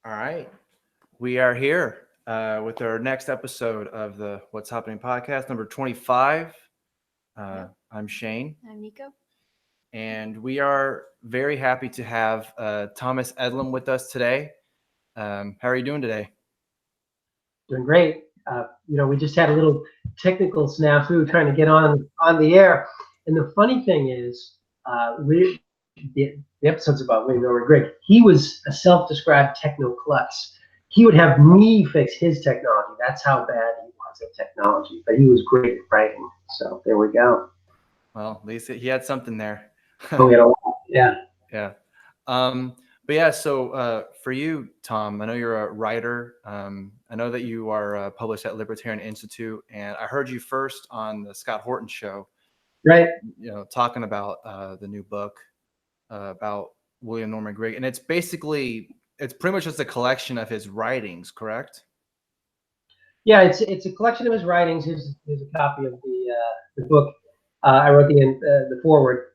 All right. We are here with our next episode of the What's Happening podcast, number 25. I'm Shaine. I'm Nico. And we are very happy to have Thomas Eddlem with us today. How are you doing today? Doing great. We just had a little technical snafu trying to get on the air. And the funny thing is, the episode's about William Norman Grigg. He was a self-described techno-klutz. He would have me fix his technology. That's how bad he was at technology. But he was great at writing. So there we go. Well, at least he had something there. Yeah. Yeah. But yeah, so for you, Tom, I know you're a writer. I know that you are published at Libertarian Institute, and I heard you first on the Scott Horton show, right? Talking about the new book about William Norman Grigg, and it's pretty much just a collection of his writings, correct? Yeah, it's a collection of his writings. Here's a copy of the book. I wrote the foreword.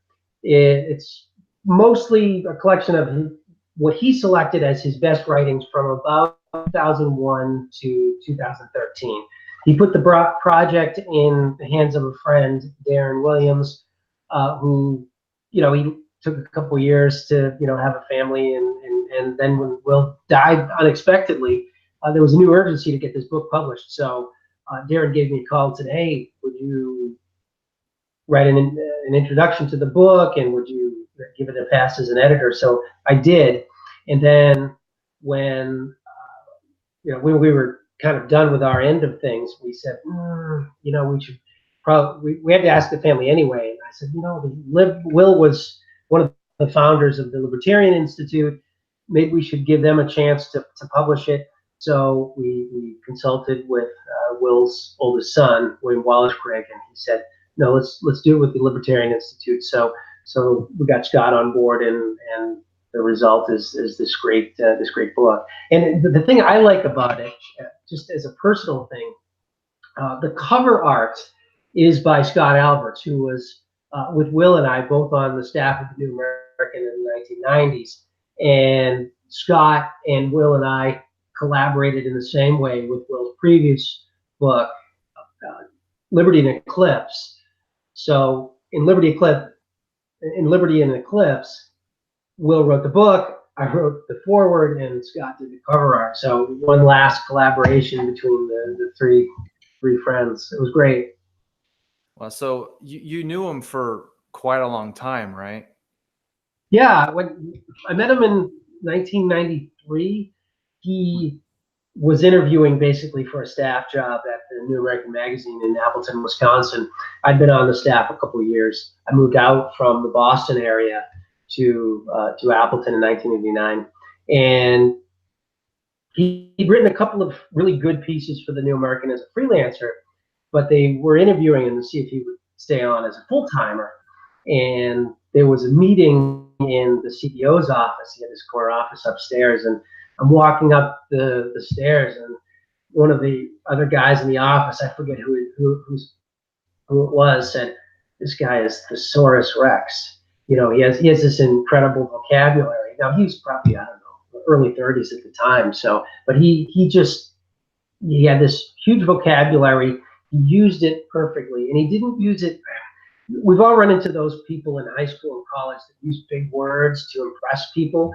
It's mostly a collection of what he selected as his best writings from about 2001 to 2013. He put the project in the hands of a friend, Darren Williams, who, he took a couple years to, have a family, and then when Will died unexpectedly, there was a new urgency to get this book published. So Darren gave me a call and said, "Hey, would you write an introduction to the book, and would you give it a pass as an editor?" So I did. And then when when we were kind of done with our end of things, we said, we should probably, we had to ask the family anyway. And I said, Will was one of the founders of the Libertarian Institute. Maybe we should give them a chance to publish it. So we consulted with Will's oldest son, William Wallace Grigg, and he said, "No, let's do it with the Libertarian Institute." So we got Scott on board, and the result is this great book. And the thing I like about it, just as a personal thing, the cover art is by Scott Alberts, who was with Will and I both on the staff of the New American in the 1990s. And Scott and Will and I collaborated in the same way with Will's previous book, Liberty and Eclipse. So in Liberty and Eclipse, Will wrote the book, I wrote the foreword, and Scott did the cover art. So one last collaboration between the three friends. It was great. Well, so you knew him for quite a long time, right? Yeah, when I met him in 1993, he was interviewing basically for a staff job at the New American magazine in Appleton, Wisconsin. I'd been on the staff a couple of years. I moved out from the Boston area to Appleton in 1989, and he'd written a couple of really good pieces for the New American as a freelancer, but they were interviewing him to see if he would stay on as a full-timer. And there was a meeting in the CEO's office. He had his corner office upstairs, and I'm walking up the stairs, and one of the other guys in the office, I forget who it was, said, "This guy is Thesaurus Rex. He has this incredible vocabulary." Now he's probably, I don't know, early 30s at the time. So, but he had this huge vocabulary. He used it perfectly, and he didn't use it. We've all run into those people in high school and college that use big words to impress people,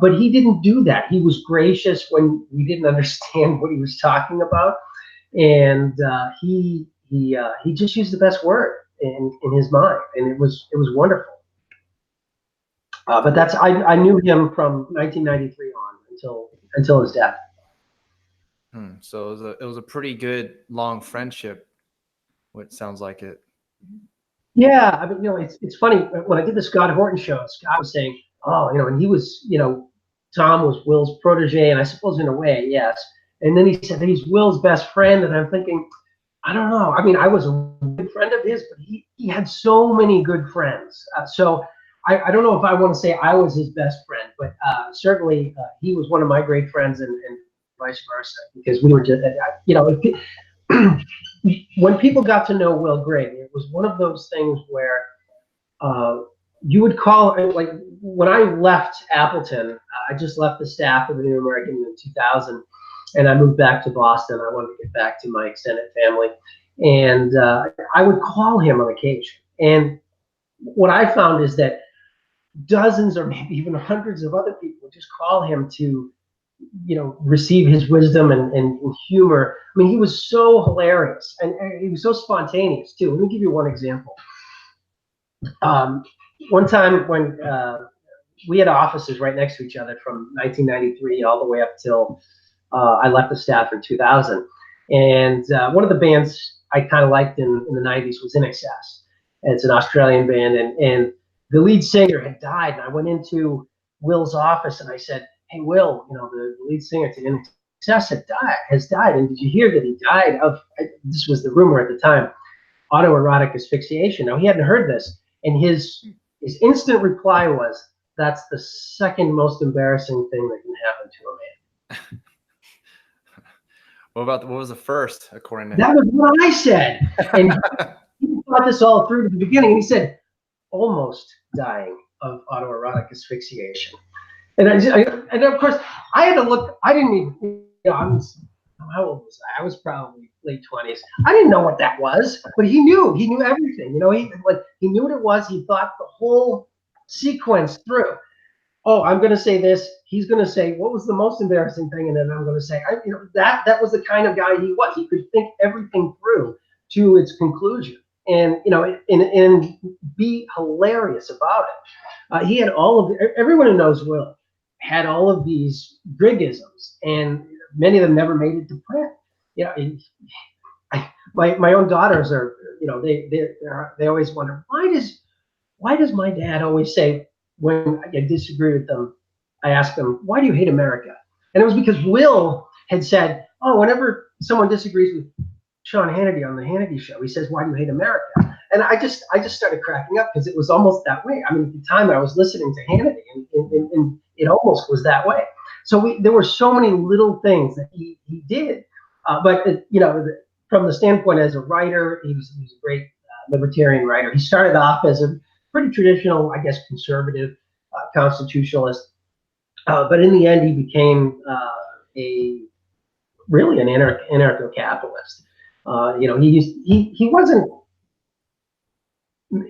but he didn't do that. He was gracious when we didn't understand what he was talking about, and he just used the best word in his mind, and it was wonderful. But I knew him from 1993 on until his death. So it was a pretty good long friendship. What sounds like it. Yeah, I mean, it's funny, when I did the Scott Horton show, Scott was saying, and he was, Tom was Will's protege, and I suppose in a way, yes. And then he said he's Will's best friend, and I'm thinking, I don't know. I mean, I was a good friend of his, but he had so many good friends. So I don't know if I want to say I was his best friend, but certainly he was one of my great friends, and vice versa, because we were just, when people got to know Will Grigg, it was one of those things where you would call, like when I left Appleton, I just left the staff of the New American in 2000, and I moved back to Boston. I wanted to get back to my extended family, and I would call him on occasion. And what I found is that dozens or maybe even hundreds of other people would just call him to, receive his wisdom and humor. I mean, he was so hilarious, and he was so spontaneous too. Let me give you one example. One time when we had offices right next to each other from 1993 all the way up till I left the staff in 2000. And one of the bands I kind of liked in the 90s was In Excess. It's an Australian band, and the lead singer had died. And I went into Will's office and I said, "Hey, Will, the lead singer to In Excess has died. And did you hear that he died of," this was the rumor at the time, "autoerotic asphyxiation?" Now, he hadn't heard this. And his instant reply was, "That's the second most embarrassing thing that can happen to a man." What was the first, according to him? That was what I said. And he thought this all through to the beginning. He said, "Almost dying of autoerotic asphyxiation." And and of course, I had to look. I didn't even, how old was I? I was probably late 20s. I didn't know what that was, but he knew. He knew everything. He knew what it was. He thought the whole sequence through. Oh, I'm going to say this. He's going to say, what was the most embarrassing thing? And then I'm going to say, that was the kind of guy he was. He could think everything through to its conclusion, and and be hilarious about it. He had everyone who knows Will had all of these Griggisms, and many of them never made it to print. My own daughters are, they always wonder, why does my dad always say, when I disagree with them, I ask them, "Why do you hate America?" And it was because Will had said, "Oh, whenever someone disagrees with Sean Hannity on the Hannity show, he says, 'Why do you hate America?'" And I just started cracking up, because it was almost that way. I mean, at the time I was listening to Hannity, and it almost was that way. So there were so many little things that he did, but from the standpoint as a writer, he was a great libertarian writer. He started off as a pretty traditional, I guess, conservative constitutionalist, but in the end, he became really an anarcho-capitalist. He wasn't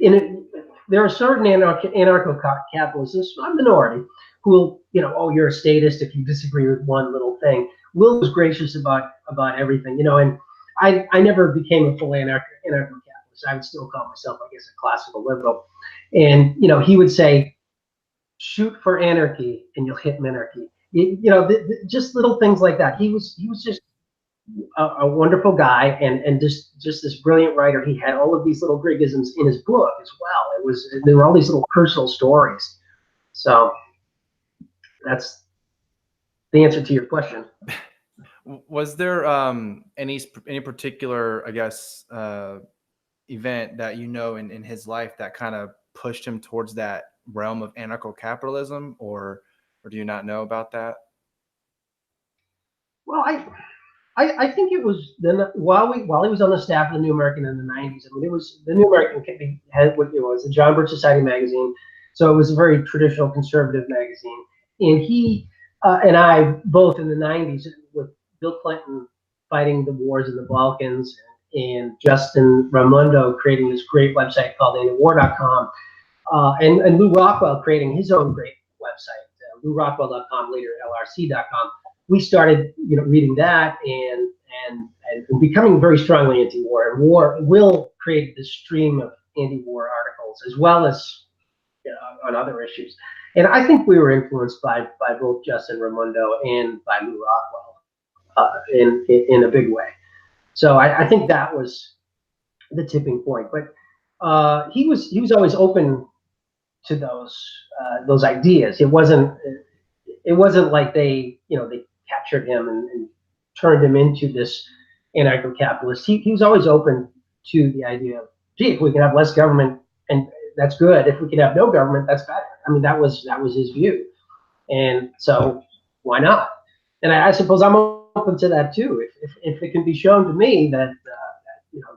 in it. There are certain anarcho-capitalists, a minority, who will, "Oh, you're a statist if you disagree with one little thing." Will was gracious about everything, and I never became a full anarcho-capitalist. I would still call myself, I guess, a classical liberal. And he would say, "Shoot for anarchy and you'll hit minarchy." Just little things like that. He was just a wonderful guy, and just this brilliant writer. He had all of these little Griggisms in his book as well. There were all these little personal stories. So that's the answer to your question. Was there any particular, I guess, event that in his life that kind of pushed him towards that realm of anarcho-capitalism, or do you not know about that? Well, I think it was while he was on the staff of the New American in the 90s. I mean, it was the New American had what it was, the John Birch Society magazine, so it was a very traditional conservative magazine. And he and I both in the 90s, with Bill Clinton fighting the wars in the Balkans, and Justin Raimondo creating this great website called antiwar.com, and Lou Rockwell creating his own great website, LouRockwell.com, later LRC.com. We started, reading that and becoming very strongly anti-war. And Will created this stream of anti-war articles, as well as on other issues. And I think we were influenced by both Justin Raimondo and by Lou Rockwell in a big way. So I think that was the tipping point. But he was always open to those ideas. It wasn't like they captured him and turned him into this anarcho-capitalist. He was always open to the idea of, gee, if we can have less government, and that's good. If we can have no government, that's better. I mean, that was his view, and so why not? And I suppose I'm open to that too. If it can be shown to me that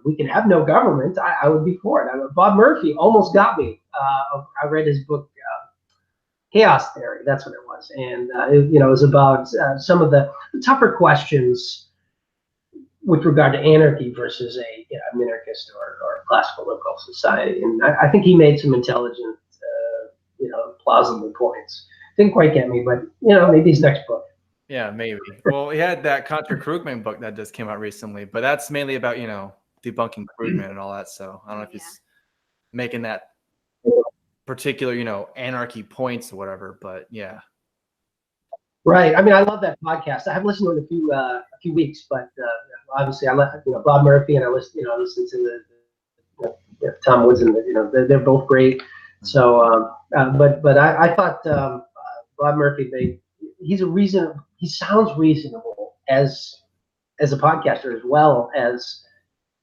we can have no government, I would be for it. Bob Murphy almost got me. I read his book, Chaos Theory. That's what it was, and it was about some of the tougher questions with regard to anarchy versus a minarchist or classical liberal society. And I think he made some intelligent, plausible points. Didn't quite get me, but maybe his next book. Yeah, maybe. Well, he had that Contra Krugman book that just came out recently, but that's mainly about, debunking Krugman and all that. So I don't know if he's making that particular, anarchy points or whatever, but yeah. Right. I mean, I love that podcast. I haven't listened to it in a few weeks, but obviously I love Bob Murphy, and I listen to the Tom Woods, and they're both great. So, but I thought Bob Murphy, he sounds reasonable as a podcaster as well as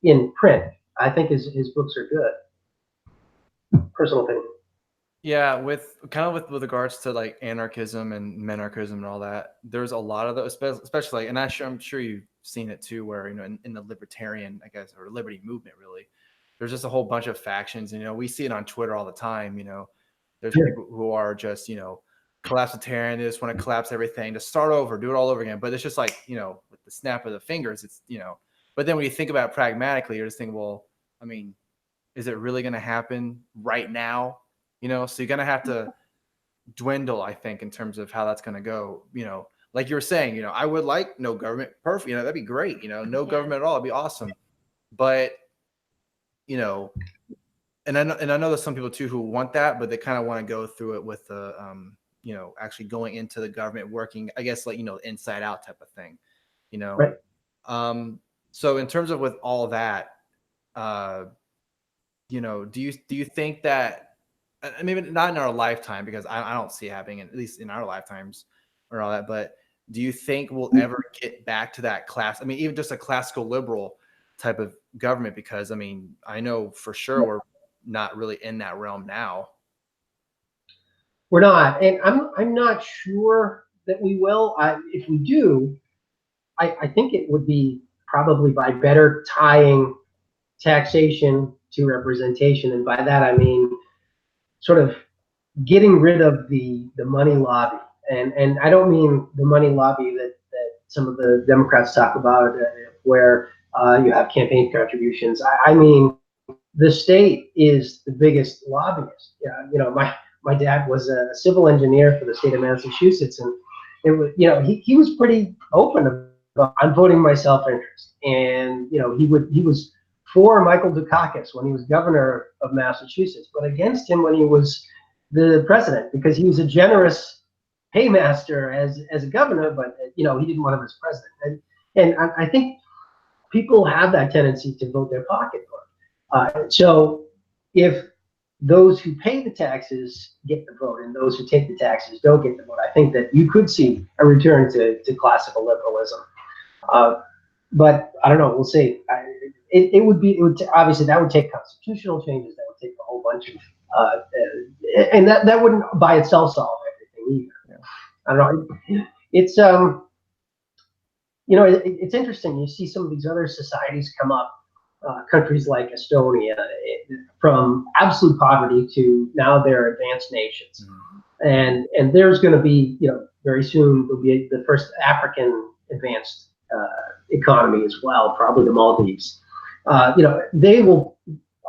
in print. I think his books are good. Personal opinion. Yeah, with regards to like anarchism and minarchism and all that, there's a lot of those, especially, and I'm sure you've seen it too, where in the libertarian, I guess, or liberty movement, really, there's just a whole bunch of factions, and we see it on Twitter all the time. There's people who are just collapsitarian, they just want to collapse everything, to start over, do it all over again. But it's just like with the snap of the fingers, it's But then when you think about it pragmatically, you're just thinking, well, I mean, is it really going to happen right now? So you're going to have to dwindle, I think, in terms of how that's going to go. Like you were saying, I would like no government. Perfect. That'd be great. No government at all. It'd be awesome. But, and I know there's some people too who want that, but they kind of want to go through it with the, actually going into the government, working, I guess, like, inside out type of thing, Right. So in terms of with all that, do you think that, maybe not in our lifetime, because I don't see it happening, at least in our lifetimes or all that, but do you think we'll ever get back to that class? I mean, even just a classical liberal type of government, because I know for sure we're not really in that realm now. We're not, and I'm not sure that we will. If we do, I think it would be probably by better tying taxation to representation, and by that I mean sort of getting rid of the money lobby, and I don't mean the money lobby that some of the Democrats talk about, where you have campaign contributions. I mean, the state is the biggest lobbyist. My dad was a civil engineer for the state of Massachusetts, and it was he was pretty open about, I'm voting my self-interest, and he was for Michael Dukakis when he was governor of Massachusetts, but against him when he was the president, because he was a generous paymaster as a governor, but he didn't want him as president. And I think people have that tendency to vote their pocketbook. So if those who pay the taxes get the vote and those who take the taxes don't get the vote, I think that you could see a return to classical liberalism. But I don't know. We'll see. Obviously that would take constitutional changes. That would take a whole bunch of, and that wouldn't by itself solve everything either. Yeah. I don't know. It's it's interesting. You see some of these other societies come up, countries like Estonia, from absolute poverty to now they're advanced nations, and there's going to be very soon there'll be the first African advanced economy as well, probably the Maldives. They will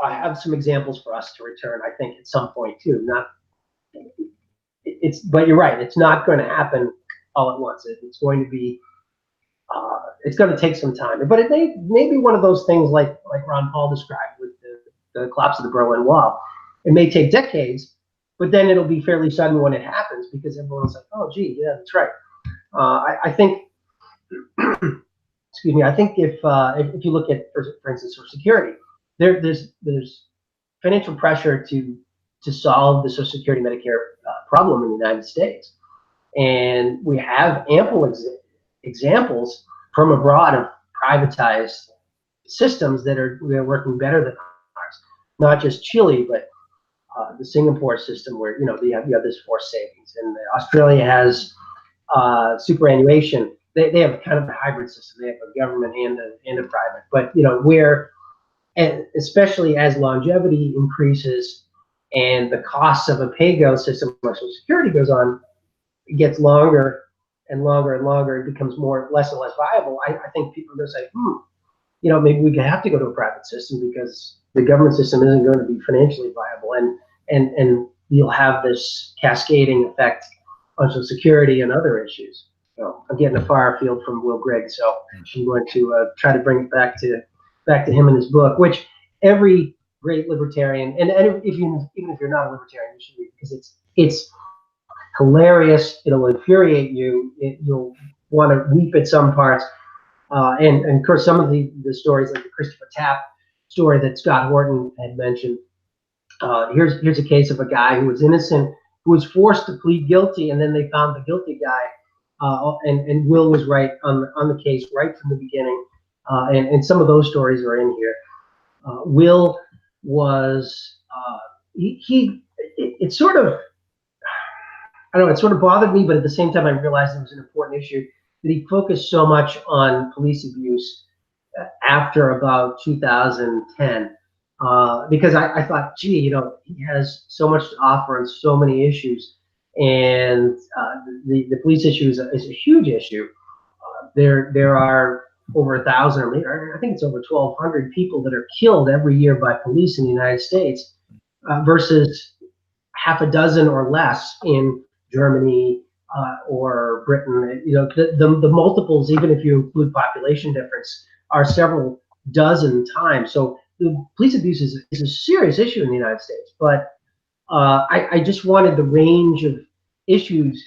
have some examples for us to return, I think, at some point too. But you're right, it's not going to happen all at once. It's going to be, it's going to take some time. But it may be one of those things like Ron Paul described with the collapse of the Berlin Wall. It may take decades, but then it'll be fairly sudden when it happens, because everyone's like, oh, gee, yeah, that's right. I think. Excuse me. I think if you look at, for instance, Social Security, there's financial pressure to solve the Social Security Medicare problem in the United States, and we have ample examples from abroad of privatized systems that are working better than ours. Not just Chile, but the Singapore system, where you have this forced savings, and Australia has superannuation. They have kind of a hybrid system. They have a government and a private, but where and especially as longevity increases and the costs of a pay-go system, like Social Security, goes on, it gets longer and longer and longer, it becomes less and less viable. I think people are going to say, maybe we have to go to a private system because the government system isn't going to be financially viable, and you'll have this cascading effect on Social Security and other issues. So I'm getting a far field from Will Grigg, so I'm going to try to bring it back to him in his book, which every great libertarian, and even if you're not a libertarian, you should read, because it's hilarious. It'll infuriate you. You'll want to weep at some parts. And of course, some of the stories, like the Christopher Tapp story that Scott Horton had mentioned. Here's a case of a guy who was innocent, who was forced to plead guilty, and then they found the guilty guy. And Will was right on the case right from the beginning. And some of those stories are in here. Will was it sort of, I don't know, it sort of bothered me, but at the same time I realized it was an important issue that he focused so much on police abuse after about 2010, because I thought, gee, he has so much to offer on so many issues, and the police issue is a huge issue. There are over 1,000, or I think it's over 1,200 people that are killed every year by police in the United States, versus half a dozen or less in Germany or Britain. The multiples, even if you include population difference, are several dozen times. So the police abuse is a serious issue in the United States. But I just wanted the range of issues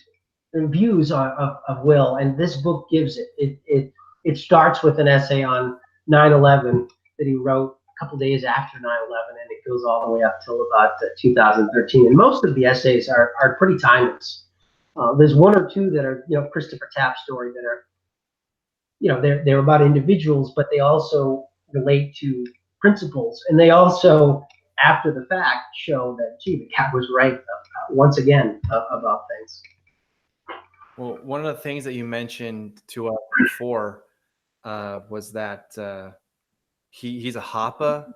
and views of Will, and this book gives it. It starts with an essay on 9/11 that he wrote a couple days after 9/11, and it goes all the way up till about 2013. And most of the essays are pretty timeless. There's one or two that are, Christopher Tapp story that are, they're about individuals, but they also relate to principles, and they also, after the fact, show that, gee, the cat was right once again about things. Well, one of the things that you mentioned to us before was that he's a HAPA,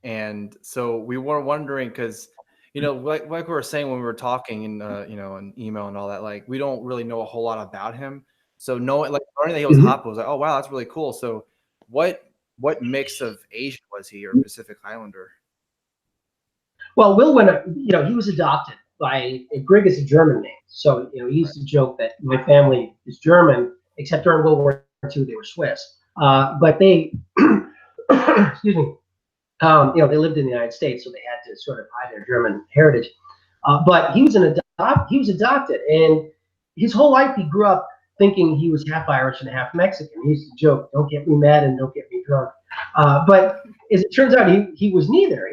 and so we were wondering, because like we were saying when we were talking in in email and all that, like we don't really know a whole lot about him. So learning that he was HAPA was like, oh wow, that's really cool. So what mix of Asian was he, or Pacific Islander? Well, Will he was adopted by Grigg is a German name, so he used to joke that my family is German, except during World War II they were Swiss. But they, excuse me, they lived in the United States, so they had to sort of hide their German heritage. But he was adopted, and his whole life he grew up thinking he was half Irish and half Mexican. He used to joke, "Don't get me mad and don't get me drunk." But as it turns out, he was neither.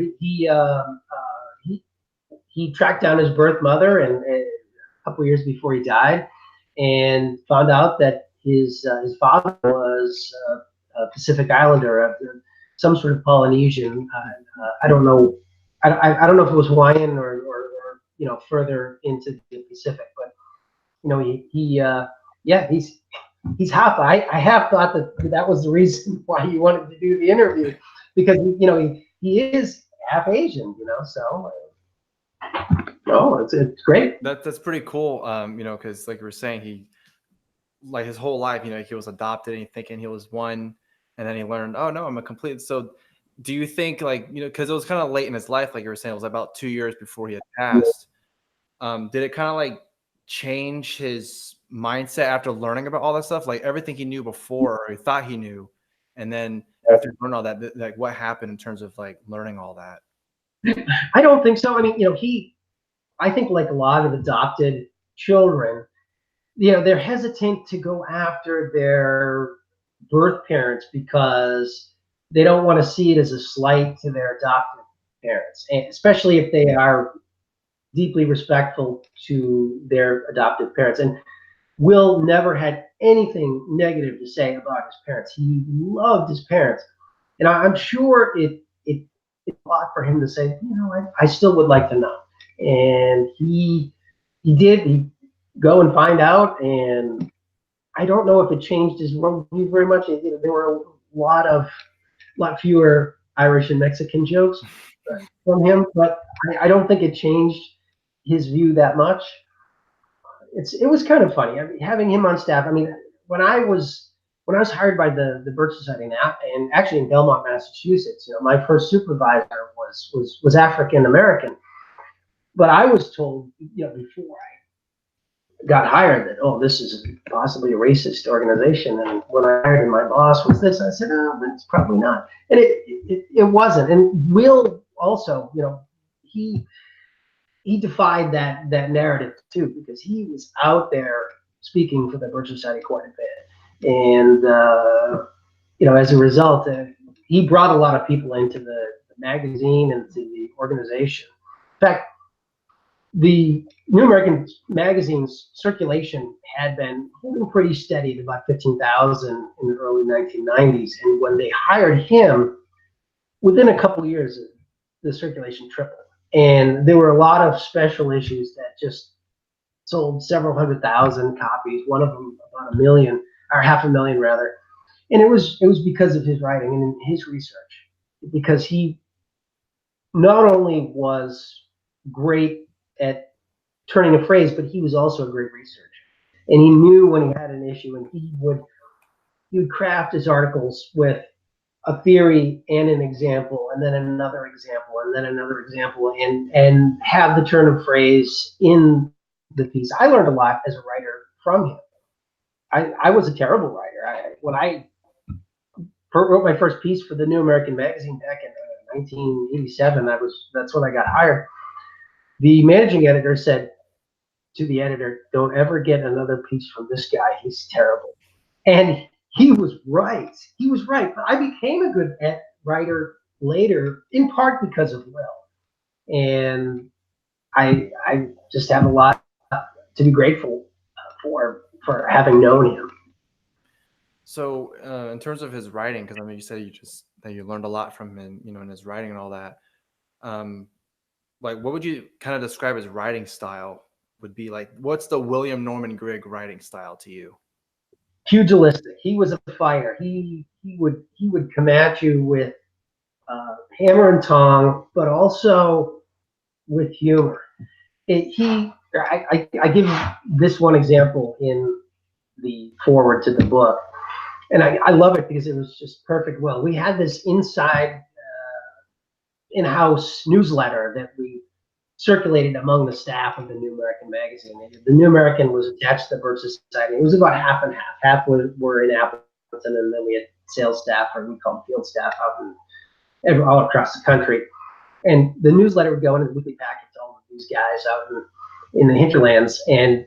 He tracked down his birth mother, and a couple years before he died, and found out that his father was a Pacific Islander, some sort of Polynesian. I don't know. I don't know if it was Hawaiian or further into the Pacific, but he's half. I have thought that was the reason why he wanted to do the interview, because he is half Asian, so. Oh, it's great. That's pretty cool. Because like you were saying, he, like his whole life, he was adopted and thinking he was one, and then he learned, oh no, I'm a complete. So do you think, like, because it was kind of late in his life, like you were saying, it was about 2 years before he had passed. Did it kind of like change his mindset after learning about all that stuff, like everything he knew before, or he thought he knew, and then after learning all that, like what happened in terms of like learning all that? I don't think so. I mean, I think like a lot of adopted children, they're hesitant to go after their birth parents because they don't want to see it as a slight to their adopted parents, and especially if they are deeply respectful to their adoptive parents. And Will never had anything negative to say about his parents. He loved his parents, and I'm sure it's a lot for him to say, I still would like to know. And he did. He go and find out, and I don't know if it changed his worldview very much. There were a lot fewer Irish and Mexican jokes from him, but I don't think it changed his view that much. It was kind of funny. I mean, having him on staff. I mean, when I was hired by the Birch Society now, and actually in Belmont, Massachusetts, my first supervisor was African American. But I was told, before I got hired that, oh, this is possibly a racist organization. And when I hired and my boss was this, I said, oh, it's probably not. And it wasn't. And Will also, he defied that narrative too, because he was out there speaking for the Birch Society quite a bit. And, as a result, he brought a lot of people into the magazine and to the organization. In fact, the New American magazine's circulation had been holding pretty steady at about 15,000 in the early 1990s. And when they hired him, within a couple of years, the circulation tripled. And there were a lot of special issues that just sold several 100,000 copies, one of them about 1 million, or 500,000 rather. And it was because of his writing and his research, because he not only was great at turning a phrase, but he was also a great researcher. And he knew when he had an issue, and he would craft his articles with a theory and an example, and then another example, and then another example, and have the turn of phrase in the piece. I learned a lot as a writer from him. I was a terrible writer. When I wrote my first piece for the New American magazine back in 1987, that's when I got hired. The managing editor said to the editor, "Don't ever get another piece from this guy. He's terrible." And he was right. He was right. But I became a good writer later, in part because of Will. And I just have a lot to be grateful for having known him. So in terms of his writing, because I mean, you said that you learned a lot from him, in his writing and all that. Like, what would you kind of describe his writing style would be like? What's the William Norman Grigg writing style to you? Pugilistic. He was a fighter. He would come at you with hammer and tong, but also with humor. I give this one example in the foreword to the book, and I love it because it was just perfect. Well, we had this inside in-house newsletter that we circulated among the staff of the New American magazine. The New American was attached to the Birch Society. It was about half and half. Half were in Appleton, and then we had sales staff, or we called field staff, out all across the country. And the newsletter would go in the weekly packet to all of these guys out in the hinterlands, and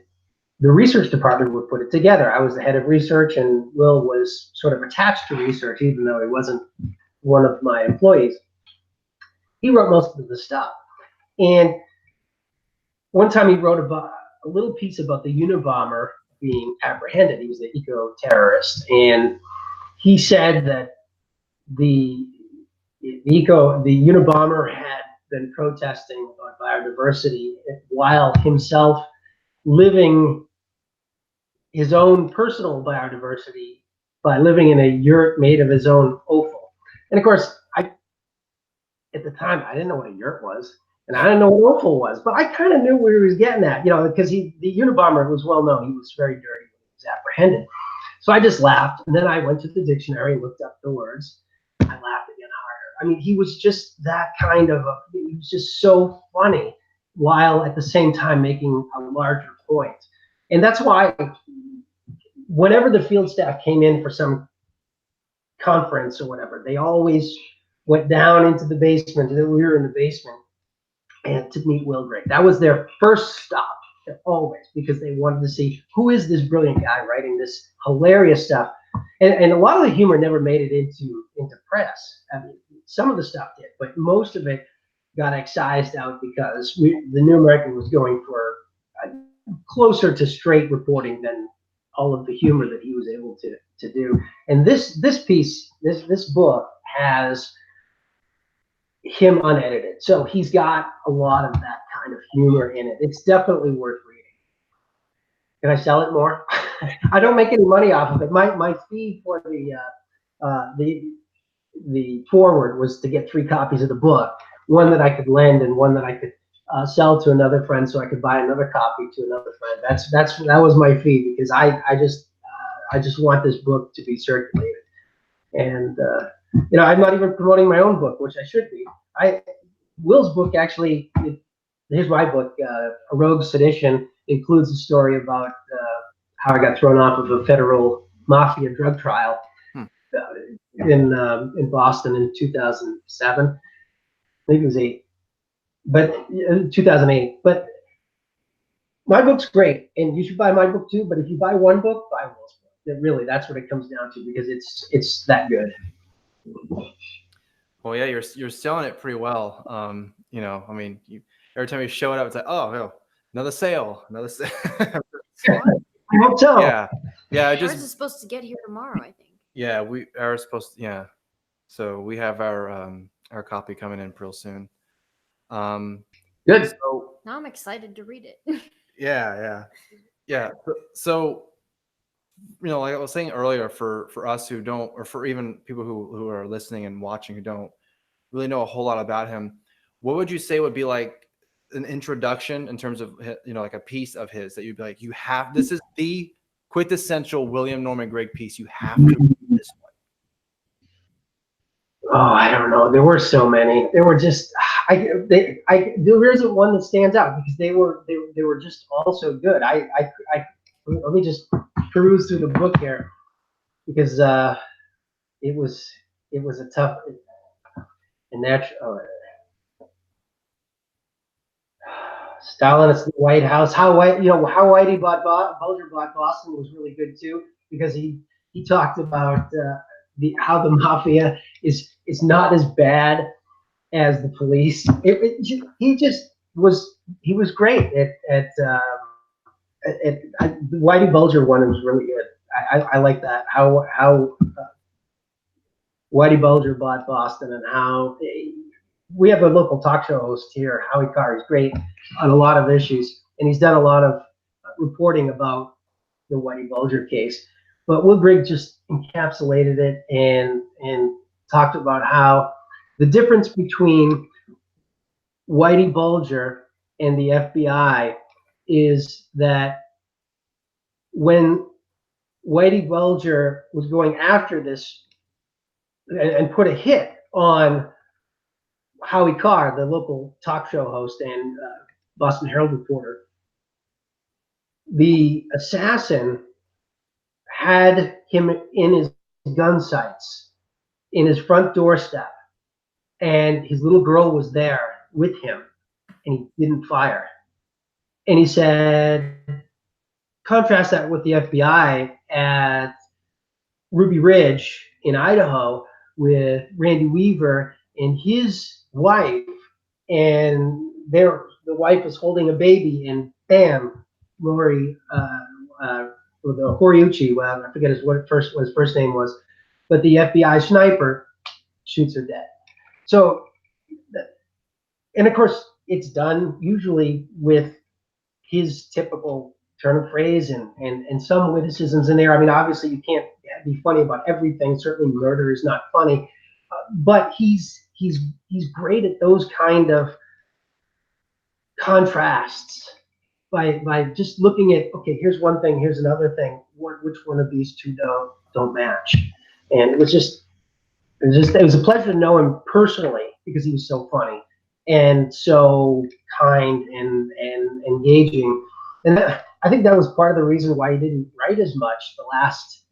the research department would put it together. I was the head of research, and Will was sort of attached to research, even though he wasn't one of my employees. He wrote most of the stuff. And one time he wrote about a little piece about the Unabomber being apprehended. He was the eco-terrorist. And he said that the Unabomber had been protesting about biodiversity while himself living his own personal biodiversity by living in a yurt made of his own offal. And of course, at the time, I didn't know what a yurt was, and I didn't know what offal was, but I kind of knew where he was getting at, because the Unabomber was well known. He was very dirty when he was apprehended. So I just laughed, and then I went to the dictionary and looked up the words. I laughed again harder. I mean, he was just that kind of, he was just so funny, while at the same time making a larger point. And that's why whenever the field staff came in for some conference or whatever, they always went down into the basement, and then we were in the basement, and to meet Will Grigg. That was their first stop, always, because they wanted to see, who is this brilliant guy writing this hilarious stuff. And a lot of the humor never made it into press. I mean, some of the stuff did, but most of it got excised out because the New American was going for closer to straight reporting than all of the humor that he was able to do. And this piece, this book has him unedited, so he's got a lot of that kind of humor in it. It's definitely worth reading. Can I sell it more? I don't make any money off of it. My fee for the the forward was to get 3 copies of the book, one that I could lend and one that I could sell to another friend, so I could buy another copy to another friend. That was my fee, because I just want this book to be circulated. And I'm not even promoting my own book, which I should be. Will's book actually, here's my book, A Rogue Sedition, includes a story about how I got thrown off of a federal mafia drug trial in Boston in 2007. Maybe it was 8, but 2008. But my book's great, and you should buy my book too. But if you buy one book, buy Will's book. Really, that's what it comes down to, because it's that good. Well, yeah, you're selling it pretty well. I mean, every time you show it up, it's like, oh, another sale, another sale. I hope so. Yeah. Ours is supposed to get here tomorrow, I think. Yeah, we are supposed to. Yeah, so we have our copy coming in real soon. Good. So now I'm excited to read it. Yeah. So, like I was saying earlier, for us who don't, or for even people who are listening and watching who don't really know a whole lot about him, what would you say would be like an introduction in terms of, like a piece of his that you'd be like, this is the quintessential William Norman Grigg piece. You have to read this one. Oh, I don't know. There were so many. There were just there isn't one that stands out, because they were just all so good. Let me just peruse through the book here, because it was a tough and natural. Stalinist White House. How Whitey Bulger bought Boston was really good too, because he talked about how the mafia is not as bad as the police. He was great at the Whitey Bulger one was really good. I like that, how Whitey Bulger bought Boston, and how we have a local talk show host here, Howie Carr. He's great on a lot of issues, and he's done a lot of reporting about the Whitey Bulger case. But Will Grigg just encapsulated it and talked about how the difference between Whitey Bulger and the FBI is that when Whitey Bulger was going after this and put a hit on Howie Carr, the local talk show host and Boston Herald reporter, the assassin had him in his gun sights in his front doorstep, and his little girl was there with him, and he didn't fire. And he said, contrast that with the FBI at Ruby Ridge in Idaho with Randy Weaver and his wife, and the wife was holding a baby, and bam, Lori, the Horiuchi, well, I forget what his first name was, but the FBI sniper shoots her dead. So, and of course, it's done usually with his typical turn of phrase and some witticisms in there. I mean, obviously, you can't be funny about everything. Certainly, murder is not funny, but he's great at those kind of contrasts by just looking at, okay, here's one thing, here's another thing. Which one of these two don't match? And it was a pleasure to know him personally, because he was so funny and so kind and engaging. And I think that was part of the reason why he didn't write as much the last,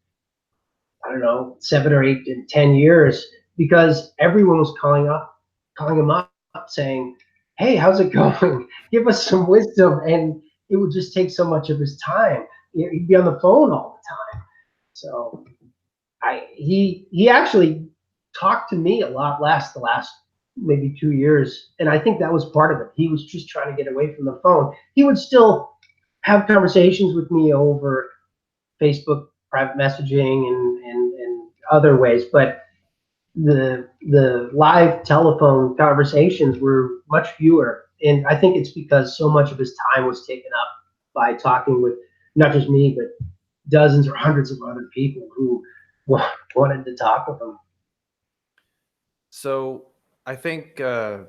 I don't know, 7 or 8 and 10 years, because everyone was calling him up saying, hey, how's it going? Give us some wisdom. And it would just take so much of his time. He'd be on the phone all the time. So he actually talked to me a lot less the last maybe 2 years. And I think that was part of it. He was just trying to get away from the phone. He would still have conversations with me over Facebook private messaging and other ways, but the live telephone conversations were much fewer. And I think it's because so much of his time was taken up by talking with not just me, but dozens or hundreds of other people who wanted to talk with him. So I think, for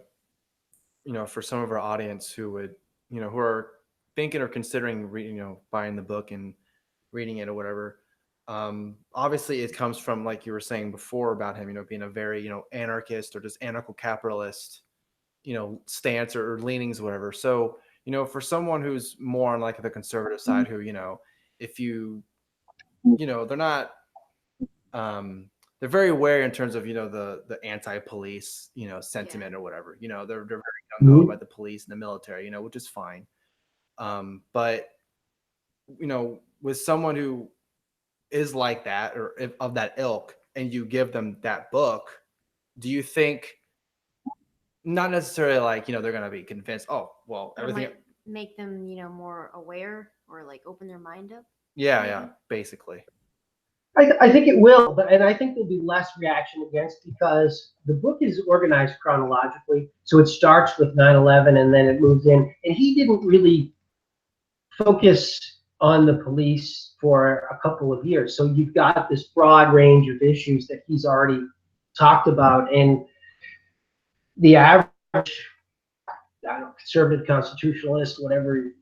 some of our audience who would, who are thinking or considering, buying the book and reading it or whatever, obviously it comes from, like you were saying before about him, being a very, anarchist or just anarcho-capitalist, stance or leanings, whatever. So, for someone who's more on like the conservative side, who, if you, they're not, they're very wary in terms of, the anti-police, sentiment or whatever, they're very gung-ho about the police and the military, which is fine. But, with someone who is like that, or of that ilk, and you give them that book, do you think, not necessarily like, they're going to be convinced, oh, well, Or everything. might make them, more aware or like open their mind up. Yeah, maybe? yeah, basically. I think it will, and I think there'll be less reaction against, because the book is organized chronologically. So it starts with 9/11 and then it moves in. And he didn't really focus on the police for a couple of years. So you've got this broad range of issues that he's already talked about. And the average, I don't know, conservative constitutionalist, whatever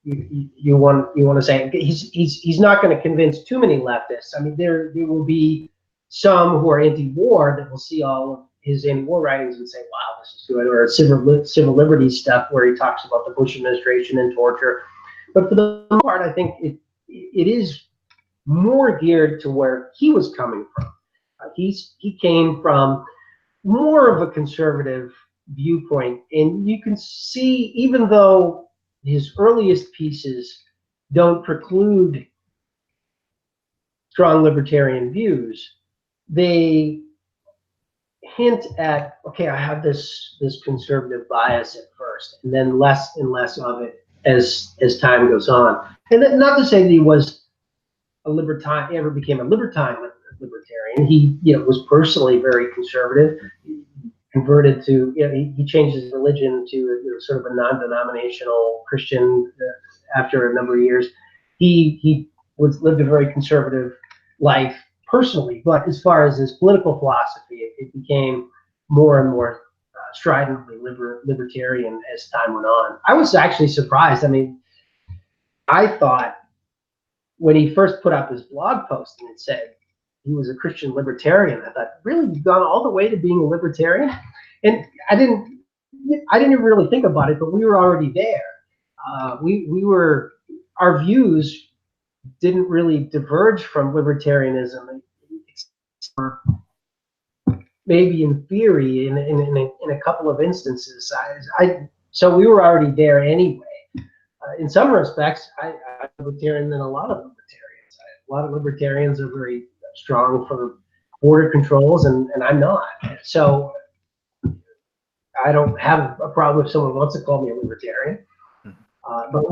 you want to say, he's not going to convince too many leftists. I mean, there will be some who are anti-war that will see all of his anti-war writings and say, "Wow, this is good," or civil liberties stuff where he talks about the Bush administration and torture. But for the most part, I think it is more geared to where he was coming from. He came from more of a conservative viewpoint, and you can see, even though his earliest pieces don't preclude strong libertarian views, they hint at, okay, I have this conservative bias at first, and then less and less of it as time goes on. And not to say that he was a libertarian, ever became a libertarian. He, was personally very conservative. He converted to, he changed his religion to, sort of a non-denominational Christian after a number of years. He lived a very conservative life personally, but as far as his political philosophy, it became more and more stridently libertarian as time went on. I was actually surprised. I mean, I thought when he first put up his blog post and it said he was a Christian libertarian, I thought, really, you've gone all the way to being a libertarian? And I didn't even really think about it, but we were already there. Our views didn't really diverge from libertarianism, maybe in theory, in a couple of instances. So we were already there anyway. In some respects, I'm libertarian than a lot of libertarians. A lot of libertarians are very strong for border controls, and I'm not. So I don't have a problem if someone wants to call me a libertarian. But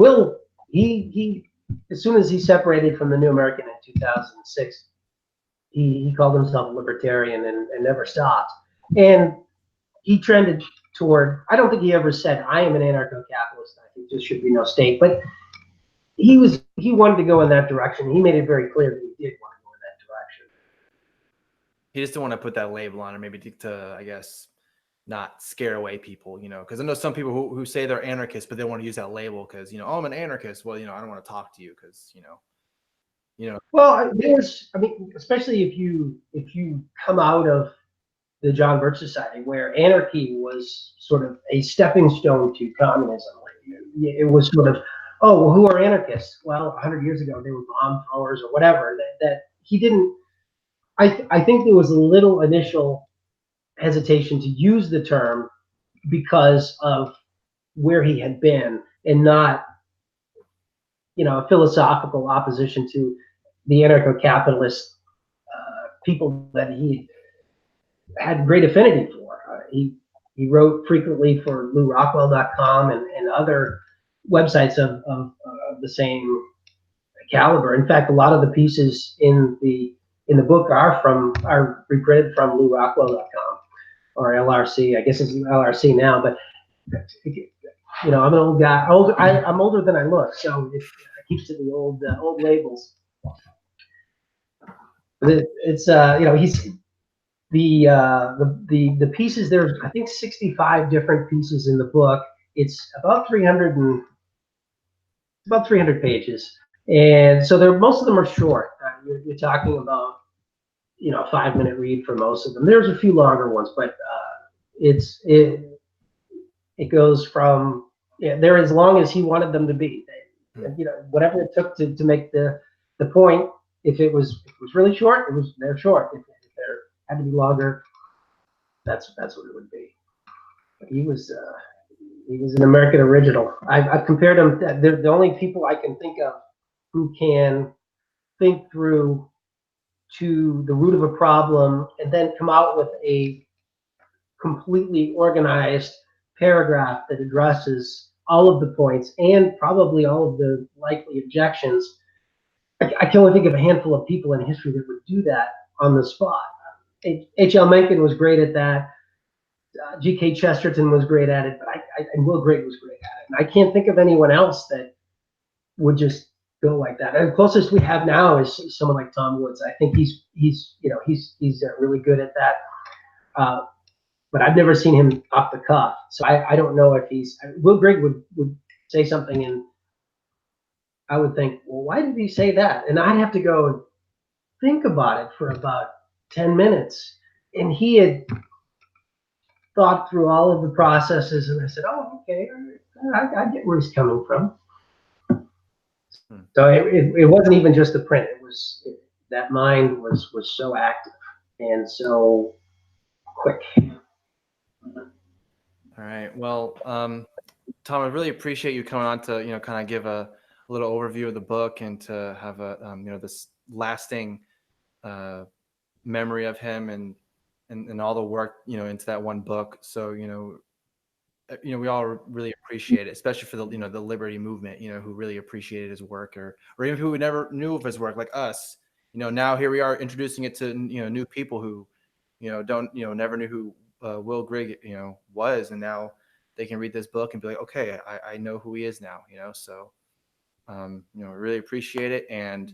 he as soon as he separated from the New American in 2006, he called himself a libertarian and never stopped. And he trended toward, I don't think he ever said, I am an anarcho-capitalist, I think there should be no state, but he wanted to go in that direction. He made it very clear that he did want to go in that direction. He just didn't want to put that label on it, maybe to, I guess, not scare away people, because I know some people who say they're anarchists, but they want to use that label because, oh, I'm an anarchist. Well, I don't want to talk to you because, Well, especially if you come out of the John Birch Society, where anarchy was sort of a stepping stone to communism. It was sort of, oh, well, who are anarchists? Well, 100 years ago, they were bomb throwers or whatever. That he didn't. I think there was a little initial hesitation to use the term because of where he had been, and not, a philosophical opposition to the anarcho-capitalist people that he had great affinity for. He wrote frequently for LouRockwell.com and other websites of the same caliber. In fact, a lot of the pieces in the book are reprinted from LouRockwell.com or LRC. I guess it's LRC now, but I'm an old guy. I'm older than I look, so it keeps to the old labels. It's the pieces, there's I think 65 different pieces in the book. It's about 300 pages, and so most of them are short. You're talking about, you know, a 5-minute read for most of them. There's a few longer ones, but it goes from, yeah, they're as long as he wanted them to be. You know, whatever it took to make the point. If it was really short, they're short. If there had to be longer, that's what it would be. But he was an American original. I've compared him. They're the only people I can think of who can think through to the root of a problem and then come out with a completely organized paragraph that addresses all of the points and probably all of the likely objections. I can only think of a handful of people in history that would do that on the spot. H.L. Mencken was great at that. G.K. Chesterton was great at it, but and Will Grigg was great at it. And I can't think of anyone else that would just go like that. And the closest we have now is someone like Tom Woods. I think he's really good at that. But I've never seen him off the cuff, so I don't know if Will Grigg would say something, and I would think, well, why did he say that? And I'd have to go and think about it for about 10 minutes. And he had thought through all of the processes, and I said, oh, okay, I get where he's coming from. So it wasn't even just the print. That mind was so active and so quick. All right. Well, Tom, I really appreciate you coming on to, kind of give a little overview of the book and to have a, this lasting memory of him and all the work, into that one book. So, we all really appreciate it, especially for the liberty movement, who really appreciated his work or even who never knew of his work, like us. Now here we are introducing it to, new people who, never knew who Will Grigg, was, and now they can read this book and be like, okay, I know who he is now, so, really appreciate it. And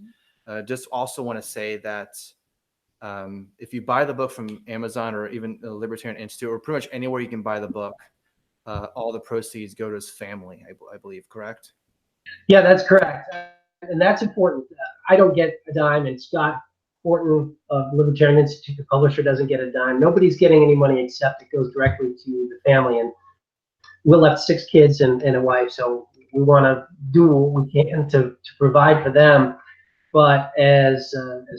just also want to say that if you buy the book from Amazon or even the Libertarian Institute or pretty much anywhere you can buy the book, all the proceeds go to his family, I believe, correct? Yeah, that's correct. And that's important. I don't get a dime, and Scott Horton of Libertarian Institute, the publisher, doesn't get a dime. Nobody's getting any money except it goes directly to the family. And Will left 6 kids and a wife, so we want to do what we can to provide for them. But as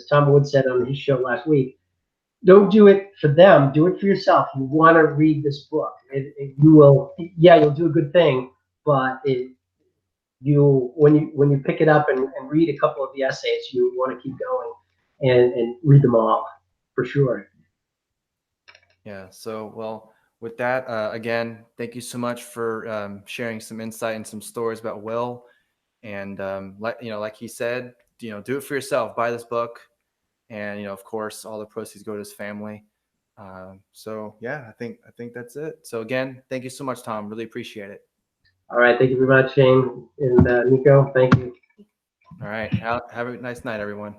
Tom Wood said on his show last week, don't do it for them. Do it for yourself. You want to read this book. You will. Yeah, you'll do a good thing, but when you pick it up and read a couple of the essays, you want to keep going and read them all for sure. Yeah. So, well, with that, again, thank you so much for sharing some insight and some stories about Will. And like he said, do it for yourself. Buy this book, and of course, all the proceeds go to his family. So yeah, I think that's it. So again, thank you so much, Tom. Really appreciate it. All right, thank you very much, Shaine and Nico. Thank you. All right, have a nice night, everyone.